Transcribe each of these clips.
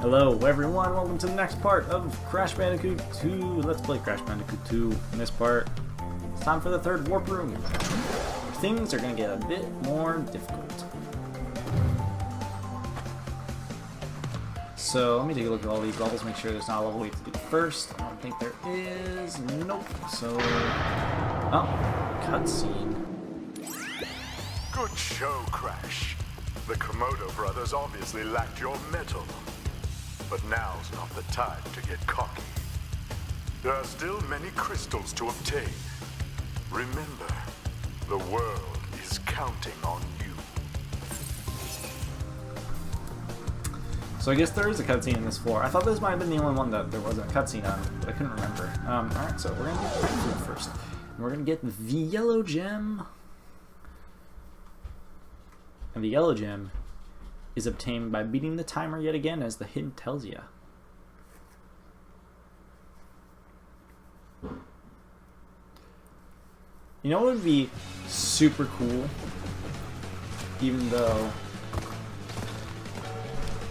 Hello everyone, welcome to the next part of Crash Bandicoot 2. Let's play Crash Bandicoot 2. In this part, it's time for the third warp room. Things are going to get a bit more difficult. So let me take a look at all these levels, make sure there's not a level we have to do first. I don't think there is. Nope. So, oh, cutscene. Good show, Crash. The Komodo brothers obviously lacked your mettle. But now's not the time to get cocky. There are still many crystals to obtain. Remember, the world is counting on you. So I guess there is a cutscene in this floor. I thought this might have been the only one that there wasn't a cutscene on, but I couldn't remember. Alright, so we're going to do Pine Fruit first. And we're going to get the yellow gem. And the yellow gem is obtained by beating the timer yet again, as the hint tells you. You know what would be super cool? Even though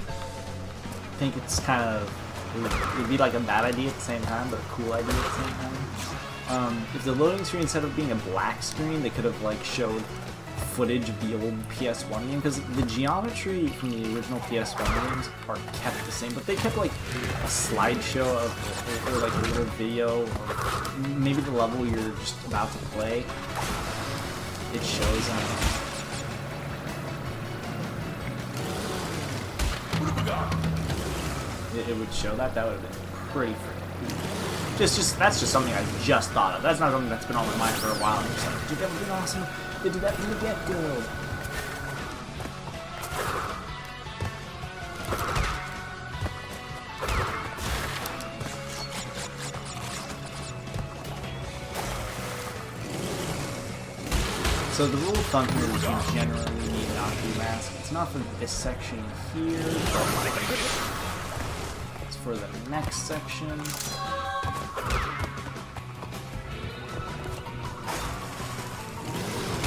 I think it's kind of, it would be like a bad idea at the same time, but a cool idea at the same time. If the loading screen, instead of being a black screen, they could have like showed footage of the old PS1 game, because the geometry from the original PS1 games are kept the same, but they kept like a slideshow of, or like a little video, or maybe the level you're just about to play. It shows it would show that. That would have been pretty freaking cool. That's just something I just thought of. That's not something that's been on my mind for a while. I'm just like, dude, that would have been awesome. They did that from the get-go. So the rule of thumb here is you generally need an Aku mask. It's not for this section here, but it's for the next section.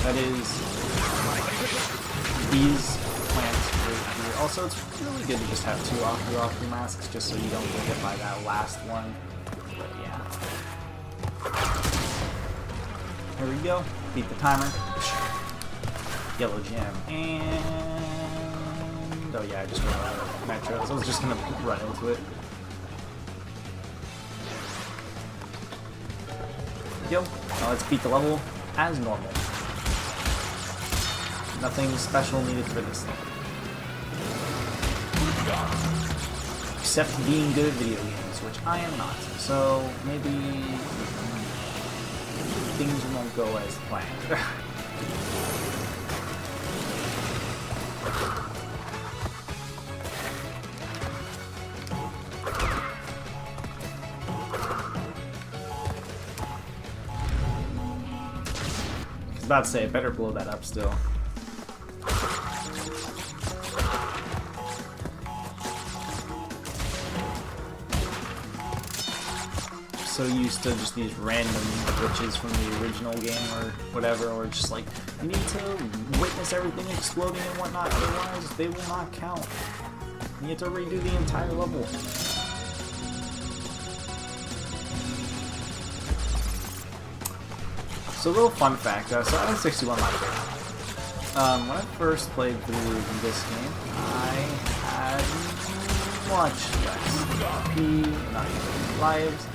That is these plants right here. Also, it's really good to just have two Aku masks, just so you don't get hit by that last one. But yeah. Here we go. Beat the timer. Yellow gem. And oh yeah, I just ran out of metros. I was just gonna run into it. Yo. Now let's beat the level as normal. Nothing special needed for this thing. Except being good at video games, which I am not. So maybe things won't go as planned. I was about to say, I better blow that up still. So used to just these random glitches from the original game or whatever, or just like, you need to witness everything exploding and whatnot, otherwise they will not count. You have to redo the entire level. So a little fun fact, so I had 61 lives. When I first played through this game, I had much less HP, not even lives.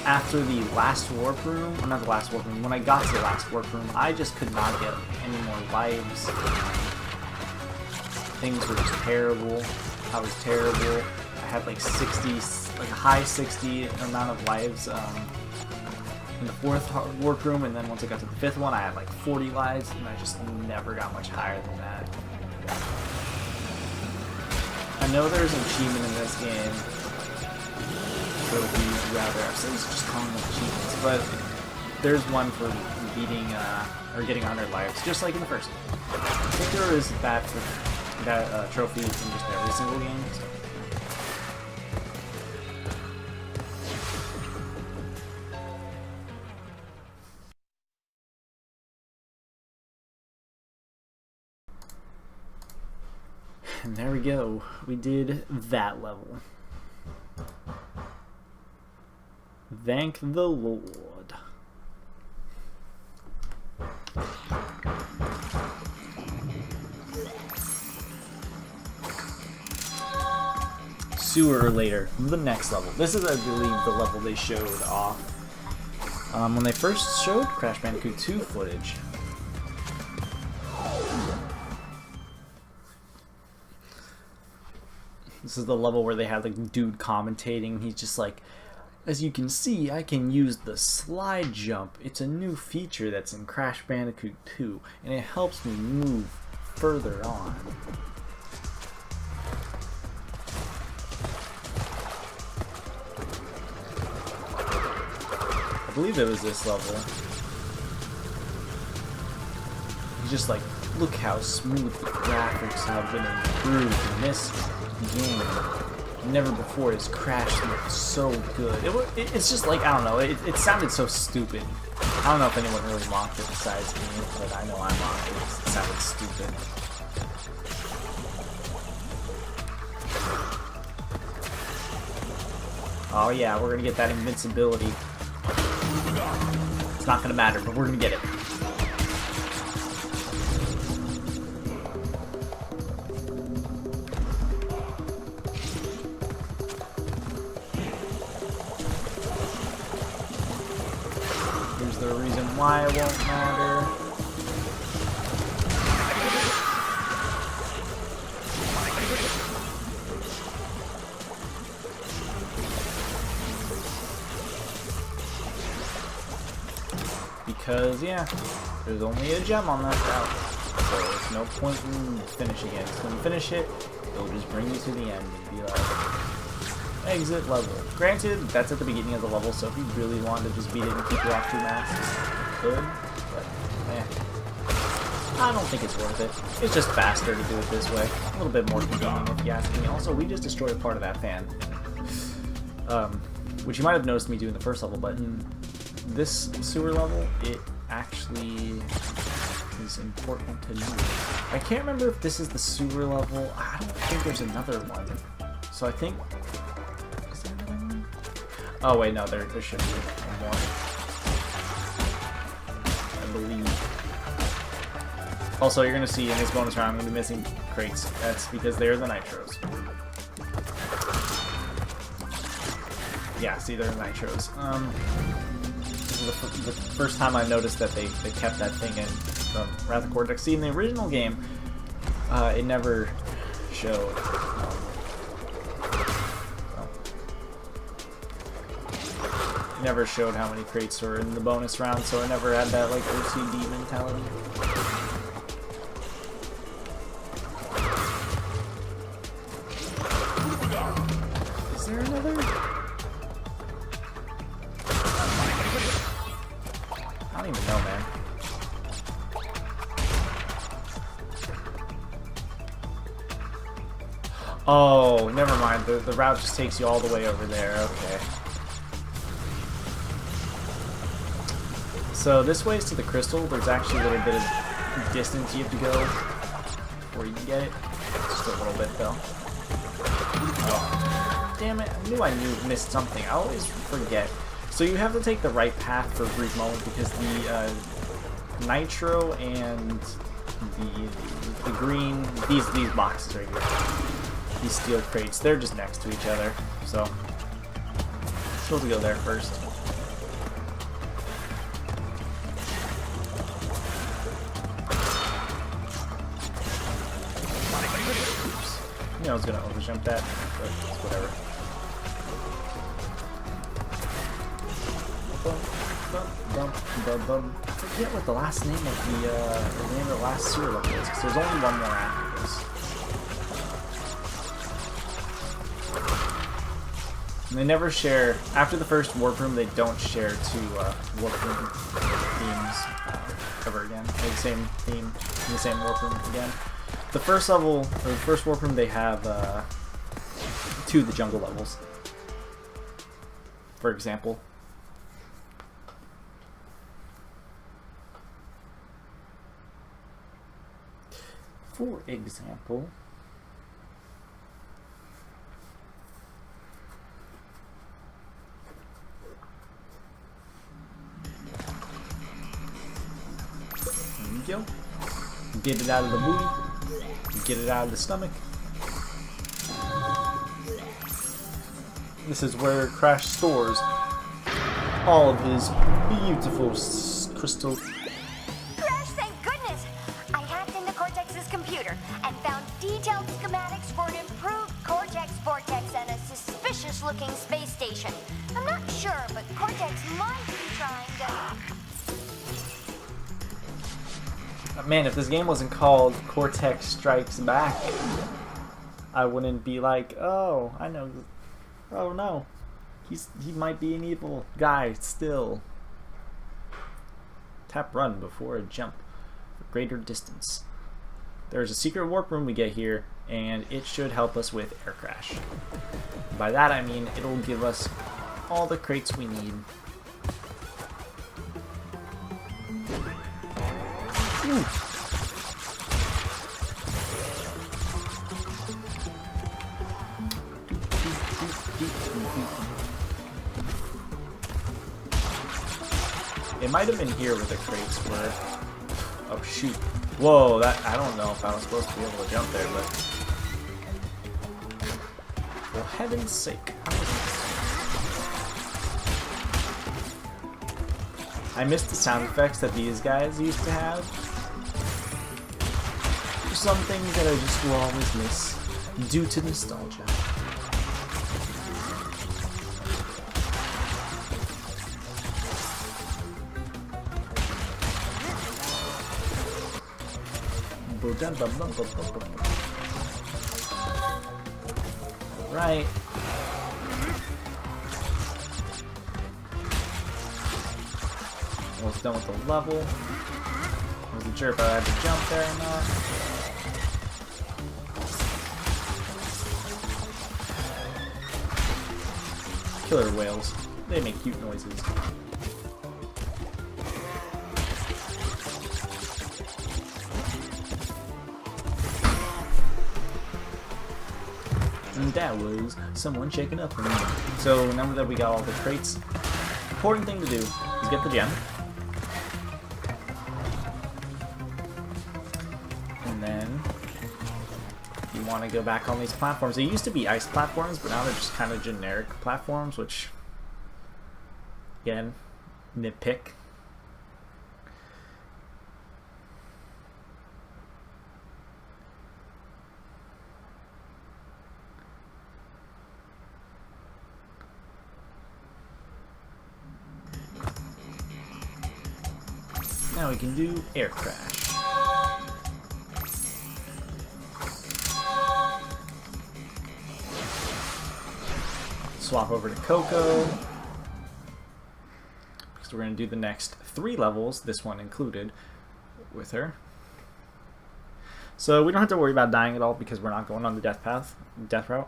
After the last warp room, or not the last warp room, when I got to the last warp room, I just could not get any more lives. Things were just terrible. I was terrible. I had like 60, like a high 60 amount of lives in the fourth warp room, and then once I got to the fifth one, I had like 40 lives, and I just never got much higher than that. I know there's an achievement in this game. So he's just calling them achievements, but there's one for beating or getting 100 lives, just like in the first. I think there is that trophy in just every single game. So. And there we go. We did that level. Thank the Lord. Sooner or later, the next level. This is, I believe, the level they showed off when they first showed Crash Bandicoot 2 footage. This is the level where they had like the dude commentating. He's just like, as you can see, I can use the slide jump. It's a new feature that's in Crash Bandicoot 2, and it helps me move further on. I believe it was this level. He's just like, look how smooth the graphics have been improved in this game. Never before has Crash looked so good. It's just like, I don't know, it sounded so stupid. I don't know if anyone really mocked it besides me, but I know I mocked it. It sounded stupid. Oh yeah, we're gonna get that invincibility. It's not gonna matter, but we're gonna get it. Here's the reason why it won't matter. Because, yeah, there's only a gem on that route, so there's no point in finishing it. So when you finish it, it'll just bring you to the end and be like, exit level. Granted, that's at the beginning of the level, so if you really wanted to just beat it and keep your off 2 masks, you could, but, I don't think it's worth it. It's just faster to do it this way. A little bit more convenient if you ask me. Also, we just destroyed a part of that fan. Which you might have noticed me doing the first level, but in this sewer level, it actually is important to know. I can't remember if this is the sewer level. I don't think there's another one. So I think... Is there another one? Oh wait, no, there should be one more. I believe. Also, you're going to see in this bonus round, I'm going to be missing crates. That's because they're the nitros. Yeah, see, they're the nitros. This is the first time I noticed that they kept that thing in from Wrath of Cortex. See, in the original game, it never showed. It never showed how many crates were in the bonus round, so I never had that like OCD mentality. Is there another? I don't even know, man. Oh, never mind. The route just takes you all the way over there. Okay. So this way is to the crystal. There's actually a little bit of distance you have to go before you can get it. Just a little bit, though. Oh, damn it. I knew I missed something. I always forget. So you have to take the right path for a brief moment because the nitro and the green, these boxes right here, these steel crates, they're just next to each other. So supposed to go there first. Oops. You know I was gonna overjump that, but it's whatever. I forget what the last name of the last sewer level is, because there's only one more after this. And they never share, after the first warp room, they don't share 2 warp room themes ever again. They have the same theme in the same warp room again. The first level, or the first warp room, they have 2 of the jungle levels, for example. For example, Get it out of the booty. Get it out of the stomach. This is where Crash stores all of his beautiful crystals. Crash, thank goodness! I hacked into Cortex's computer and found detailed schematics for an improved Cortex Vortex and a suspicious-looking space station. I'm not sure, but Cortex might be trying to... Man, if this game wasn't called Cortex Strikes Back, I wouldn't be like, oh, I know. Oh no, he might be an evil guy still. Tap run before a jump for greater distance. There's a secret warp room we get here, and it should help us with air crash. By that I mean it'll give us all the crates we need. Ooh. It might have been here where the crates were. Oh shoot. Whoa, that I don't know if I was supposed to be able to jump there, but for heaven's sake. I missed the sound effects that these guys used to have. There's some things that I just will always miss due to nostalgia. Right. Almost done with the level. I wasn't sure if I had to jump there or not. Killer whales. They make cute noises. And that was someone shaking up for me. So now that we got all the crates, important thing to do is get the gem. And then you want to go back on these platforms. They used to be ice platforms, but now they're just kind of generic platforms, which, again, nitpick. Now we can do air crash. Swap over to Coco, because we're going to do the next 3 levels, this one included, with her. So we don't have to worry about dying at all because we're not going on the death route.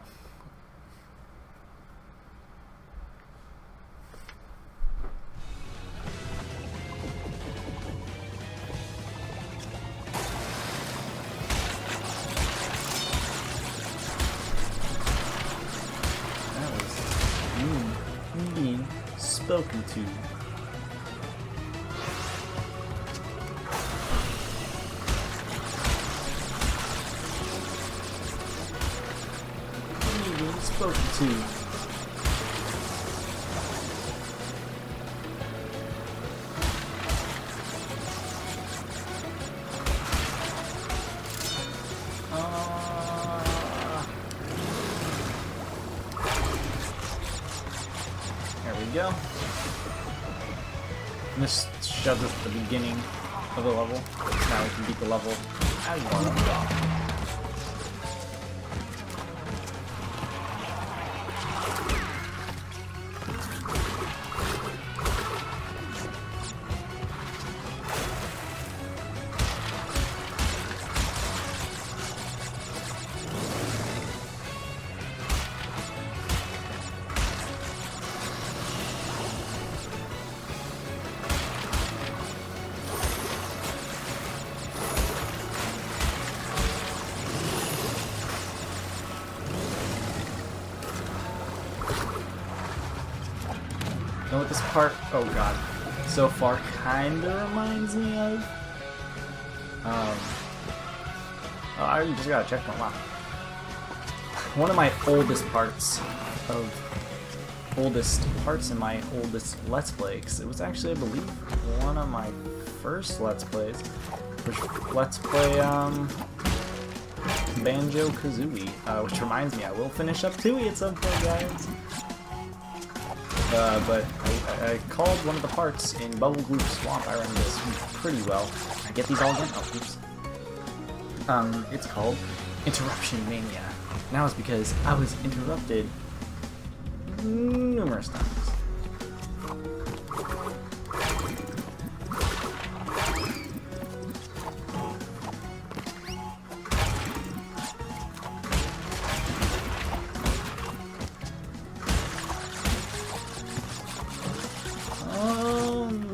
Spoken to. Being spoken to. There we go. And this shoves us at the beginning of the level. Now we can beat the level as normal. You know what this part, oh god, so far kinda reminds me of? Oh, I just got a checkpoint. Wow. One of my oldest parts in my oldest Let's Play, 'cause it was actually, I believe, one of my first Let's Plays, which Let's Play Banjo-Kazooie, which reminds me, I will finish up Tooie at some point, guys. But I called one of the parts in Bubble Gloop Swamp. I remember this pretty well. I get these all again? Oh, oops. It's called Interruption Mania. Now it's because I was interrupted numerous times.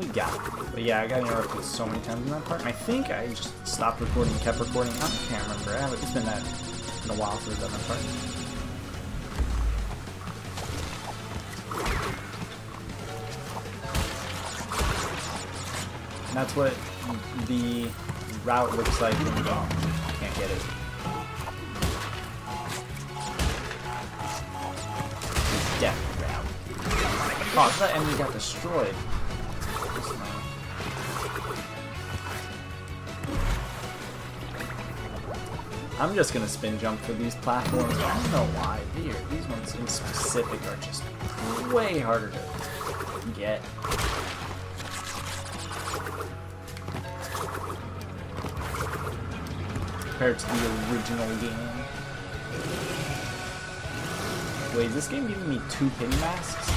We got it. But yeah, I got interrupted so many times in that part, and I think I just stopped recording and kept recording. I can't remember. It's been a while since I've done that part. And that's what the route looks like when you can't get it. The death route. Oh, that enemy got destroyed. I'm just gonna spin jump for these platforms. I don't know why. These ones in specific are just way harder to get. Compared to the original game. Wait, is this game giving me 2 pin masks?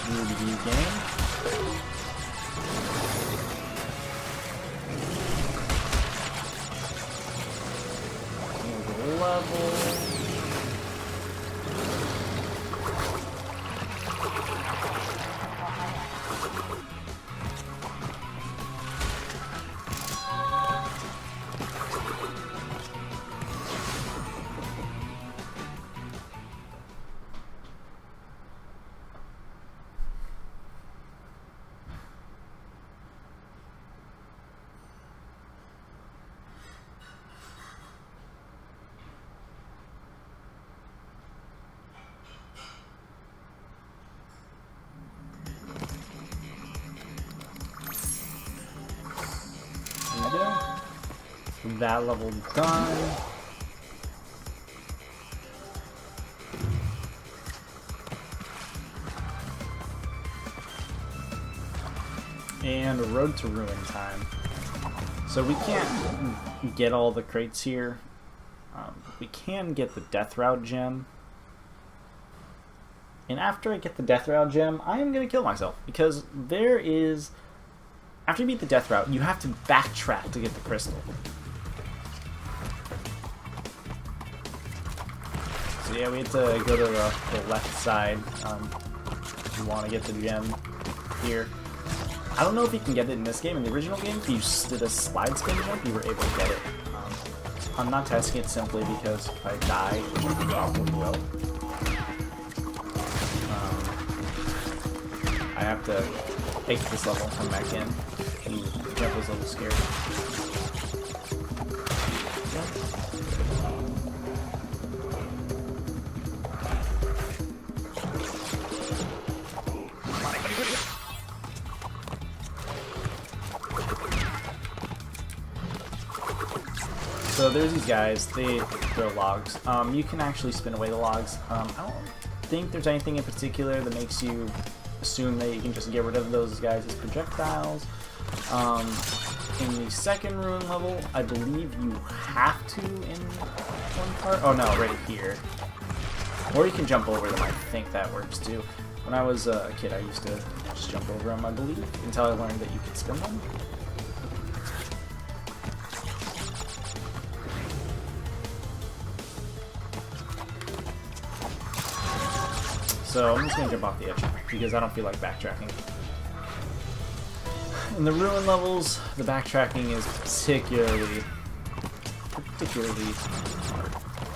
Review game. Level. That level done. And Road to Ruin time. So we can't get all the crates here. We can get the Death Route gem. And after I get the Death Route gem, I am going to kill myself. Because there is... After you beat the Death Route, you have to backtrack to get the crystal. So yeah, we have to go to the left side if you want to get the gem here. I don't know if you can get it in this game. In the original game, if you did a slide spin jump, you were able to get it. I'm not testing it simply because if I die, which I probably will, I have to exit this level and come back in. Ooh, the jump was a little scary. So there's these guys, they throw logs. You can actually spin away the logs. I don't think there's anything in particular that makes you assume that you can just get rid of those guys as projectiles. In the second ruin level, I believe you have to in one part. Oh no, right here. Or you can jump over them, I think that works too. When I was a kid, I used to just jump over them, I believe, until I learned that you could spin them. So I'm just going to jump off the edge because I don't feel like backtracking. In the ruin levels, the backtracking is particularly hard.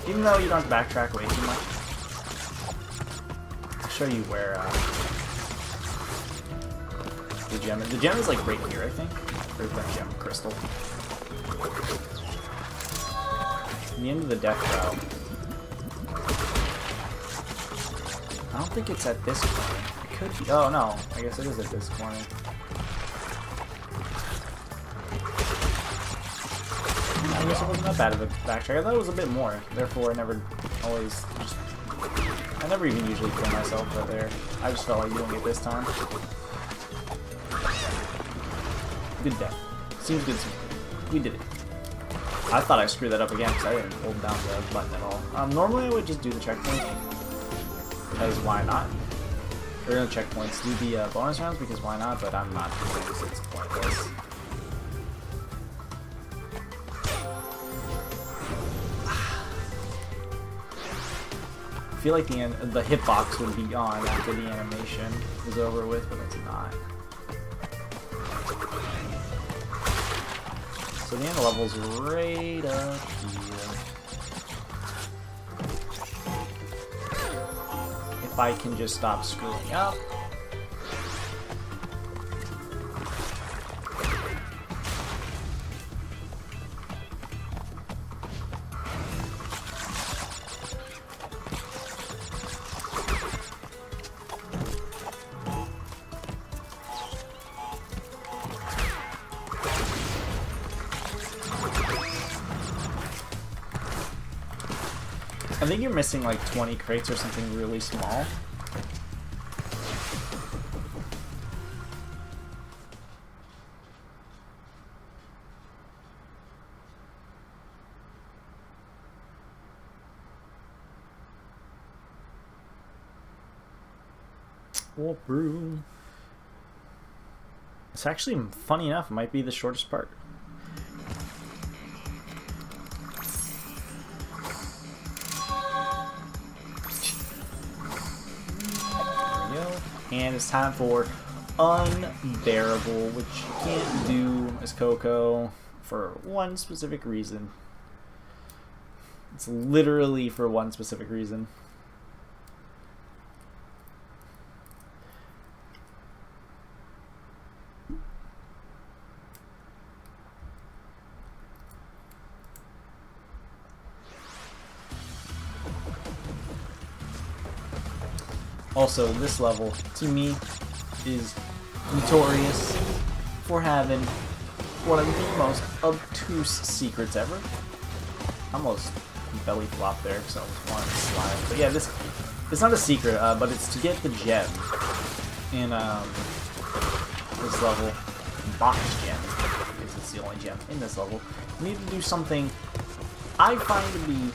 Even though you don't have to backtrack way too much. I'll show you where the gem is. The gem is like right here, I think. Or the gem crystal. The end of the death route. I don't think it's at this corner. It could be. Oh no, I guess it is at this corner. I guess it wasn't that bad of a backtrack. I thought it was a bit more. Therefore, I never even usually kill myself right there. I just felt like doing it this time. Good death. Seems good. We did it. I thought I screwed that up again because I didn't hold down the button at all. Normally I would just do the checkpoint. Because why not? Or no checkpoints. Do the bonus rounds because why not? But I'm not doing it because it's pointless. I feel like the hitbox would be gone after the animation was over with, but it's not. So the end level's right up here. If I can just stop screwing up. I think you're missing like 20 crates or something really small. Oh, brew. It's actually, funny enough, might be the shortest part. And it's time for Un-Bearable, which you can't do as Coco for one specific reason. It's literally for one specific reason. Also, this level, to me, is notorious for having one of the most obtuse secrets ever. Almost belly flop there, because I was wanting to slide. But yeah, it's not a secret, but it's to get the gem in this level. Box gem, because it's the only gem in this level. You need to do something I find to be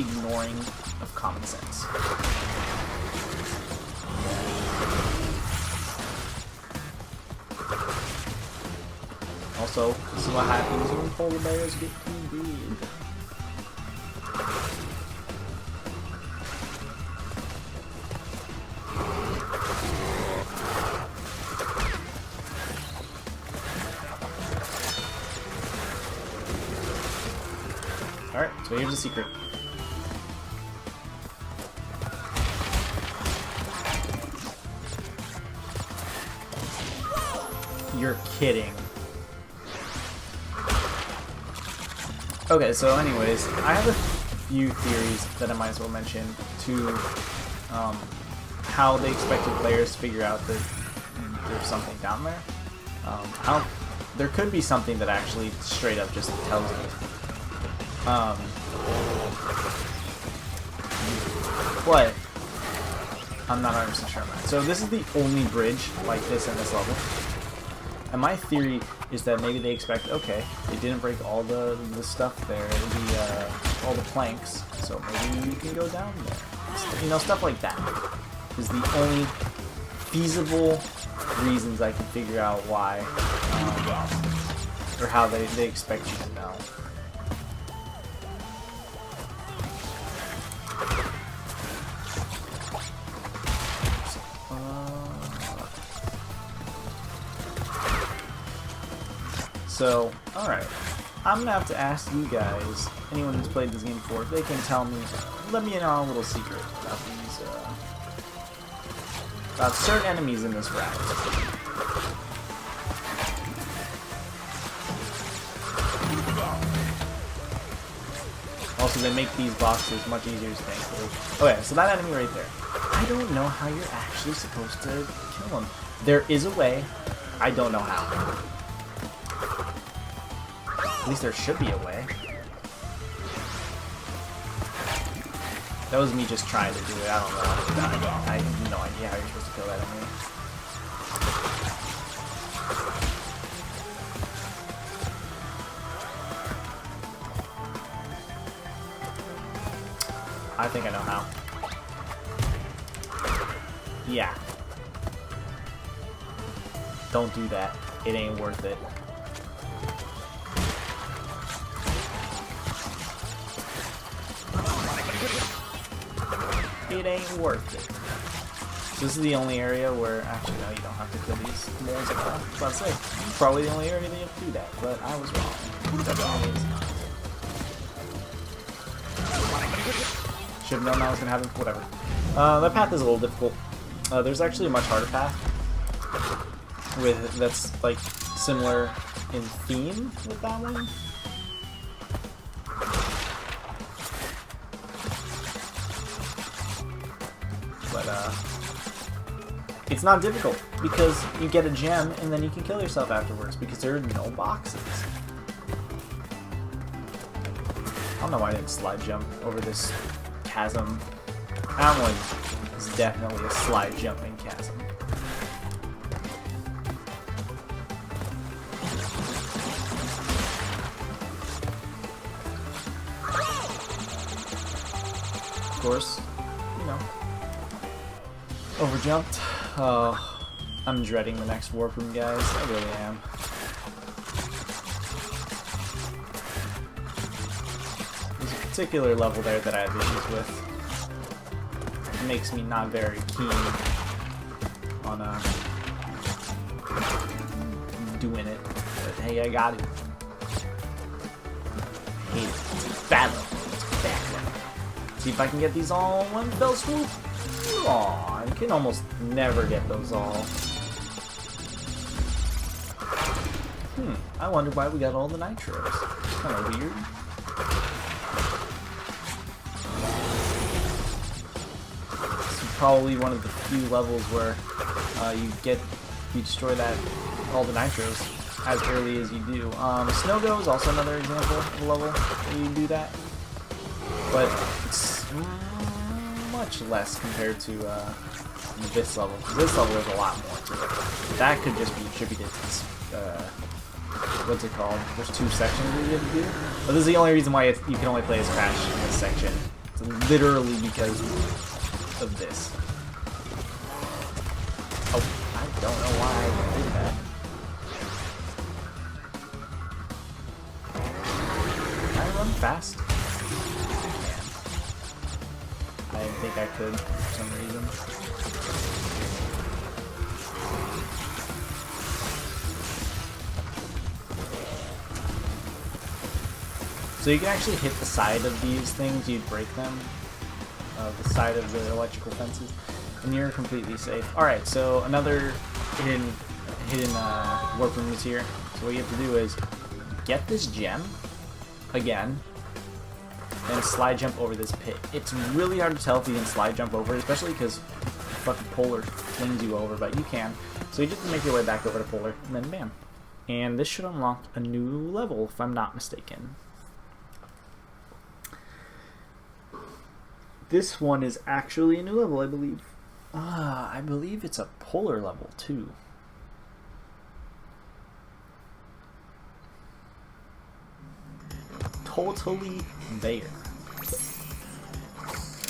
ignoring of common sense. Also, this is what happens when polar bears get too big. Alright, so here's the secret. You're kidding. Okay, so anyways, I have a few theories that I might as well mention to how they expected players to figure out that there's something down there. There could be something that actually straight up just tells me. But I'm not 100% sure on that. So this is the only bridge like this in this level. And my theory is that maybe they expect, okay, they didn't break all the stuff there, all the planks, so maybe you can go down there. You know, stuff like that is the only feasible reasons I can figure out why, or how they expect you to know. So, alright, I'm gonna have to ask you guys, anyone who's played this game before, if they can tell me, let me in on a little secret about these, about certain enemies in this route. Also, they make these boxes much easier to tank through. Okay, so that enemy right there. I don't know how you're actually supposed to kill him. There is a way. I don't know how. At least there should be a way. That was me just trying to do it. I don't know. I have no idea how you're supposed to kill that enemy. I think I know how. Yeah. Don't do that. It ain't worth it. It ain't worth it. This is the only area where, actually no, you don't have to kill these moles at all. I was about to say, probably the only area that you have to do that, but I was wrong. Definitely is. Should have known that was going to happen. Whatever. That path is a little difficult. There's actually a much harder path that's like similar in theme with that one. But it's not difficult because you get a gem and then you can kill yourself afterwards because there are no boxes. I don't know why I didn't slide jump over this chasm. That one is definitely a slide jumping chasm. Of course, you know, overjumped. Oh, I'm dreading the next warp room, guys. I really am. There's a particular level there that I have issues with. It makes me not very keen on doing it. But hey, I got it. I hate it. It's bad level. It's bad level. See if I can get these all in one fell swoop. Aw, you can almost never get those all. I wonder why we got all the nitros. Kind of weird. This is probably one of the few levels where you destroy all the nitros as early as you do. Snow Go is also another example of a level where you do that, but it's much less compared to this level. This level is a lot more to it. That could just be attributed to this, what's it called? There's two sections that you have to do. But this is the only reason why you can only play as Crash in this section. It's literally because of this. Oh, I don't know why I did that. Can I run fast? I didn't think I could for some reason. So you can actually hit the side of these things, you'd break them. The side of the electrical fences, and you're completely safe. Alright, so another hidden warp room is here. So what you have to do is get this gem again, and slide jump over this pit. It's really hard to tell if you can slide jump over it, especially because fucking Polar flings you over, but you can. So you just have to make your way back over to Polar, and then bam. And this should unlock a new level, if I'm not mistaken. This one is actually a new level, I believe. I believe it's a Polar level, too. Totally there.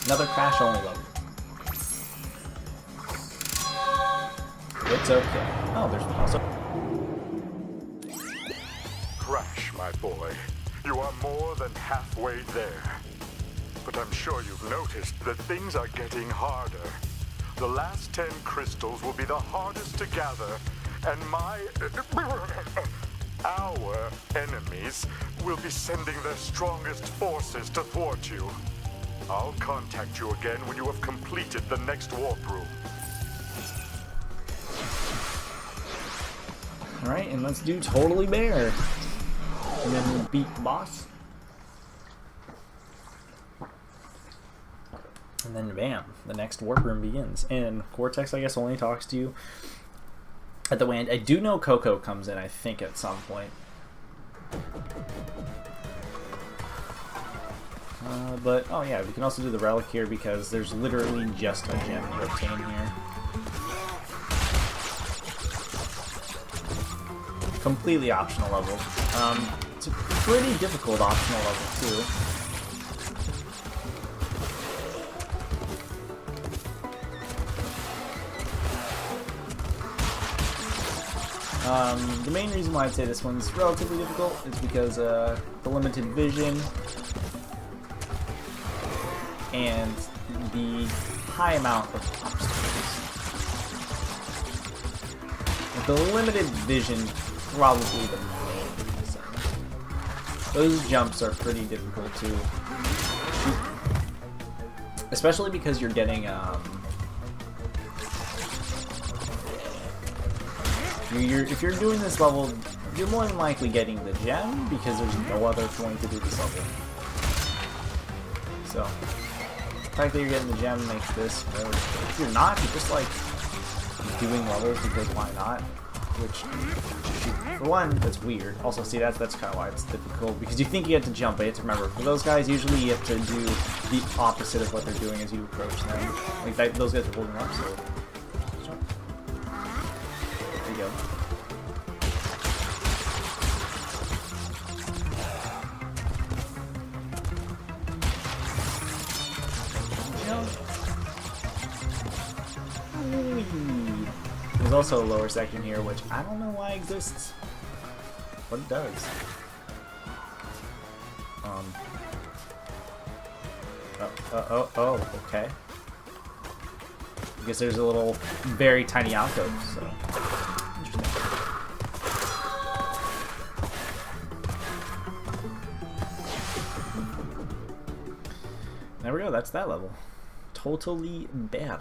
Another Crash only level. It's okay. Oh, there's also... Crash, my boy. You are more than halfway there. But I'm sure you've noticed that things are getting harder. The last 10 crystals will be the hardest to gather, and our enemies will be sending their strongest forces to thwart you. I'll contact you again when you have completed the next warp room. Alright, and let's do Totally Bare. And then we'll beat the boss. And then bam, the next warp room begins. And Cortex, I guess, only talks to you at the end. I do know Coco comes in, I think, at some point. But, oh yeah, we can also do the relic here because there's literally just a gem to obtain here. Completely optional level. It's a pretty difficult optional level, too. The main reason why I'd say this one's relatively difficult is because the limited vision and the high amount of obstacles. With the limited vision, probably the main reason. Those jumps are pretty difficult to shoot, especially because you're getting if you're doing this level, you're more than likely getting the gem because there's no other point to do this level. So, the fact that you're getting the gem makes this very difficult. If you're not, you're just like doing levels because why not? Which, for one, that's weird. Also, see, that's kind of why it's difficult, because you think you get to jump, but you have to remember, for those guys, usually you have to do the opposite of what they're doing as you approach them. Like, those guys are holding up, so jump. There you go. There's also a lower section here, which I don't know why exists, but it does. Okay. I guess there's a little, very tiny alcove, so interesting. There we go, that's that level. Totally bad.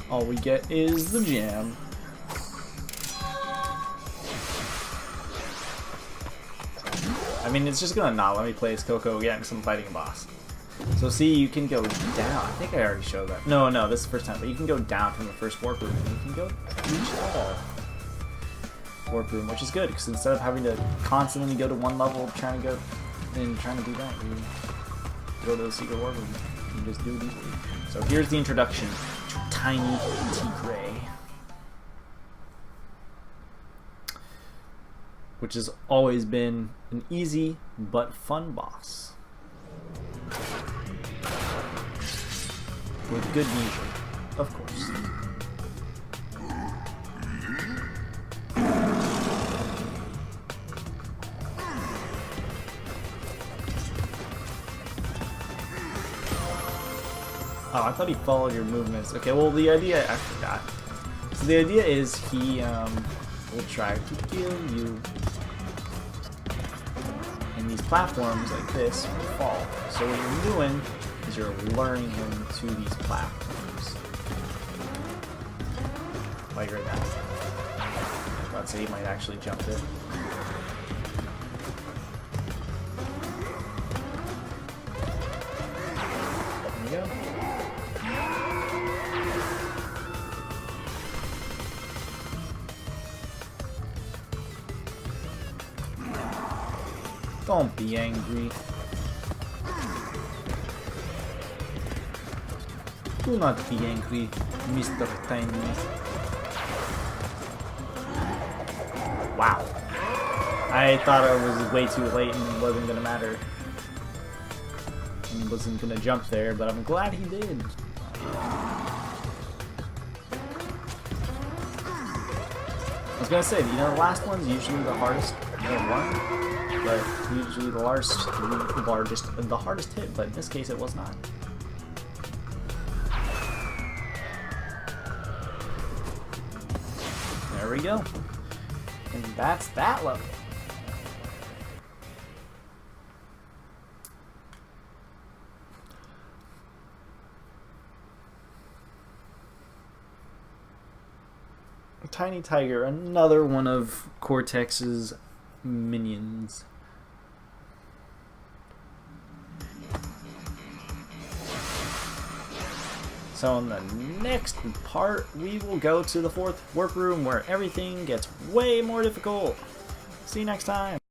All we get is the gem. I mean, it's just gonna not let me play as Coco again because I'm fighting a boss. So see, you can go down. I think I already showed that. No, this is the first time. But you can go down from the first warp room, and you can go reach the warp room, which is good because instead of having to constantly go to one level trying to do that, you go to the secret warp room. You just do it easily. So here's the introduction to Tiny T-Gray, which has always been an easy but fun boss with good music, of course. Oh, I thought he followed your movements. Okay, well, the idea, I forgot. So the idea is he will try to kill you. And these platforms like this will fall. So what you're doing is you're luring him to these platforms. While you're at that. Let's say he might actually jump it. There we go. Don't be angry. Do not be angry, Mr. Tiny. Wow. I thought it was way too late and it wasn't gonna matter. And wasn't gonna jump there, but I'm glad he did. I was gonna say, you know, the last one's usually the hardest one. But usually the hardest hit, but in this case it was not. There we go. And that's that level. Tiny Tiger, another one of Cortex's minions. So in the next part, we will go to the 4th workroom where everything gets way more difficult. See you next time.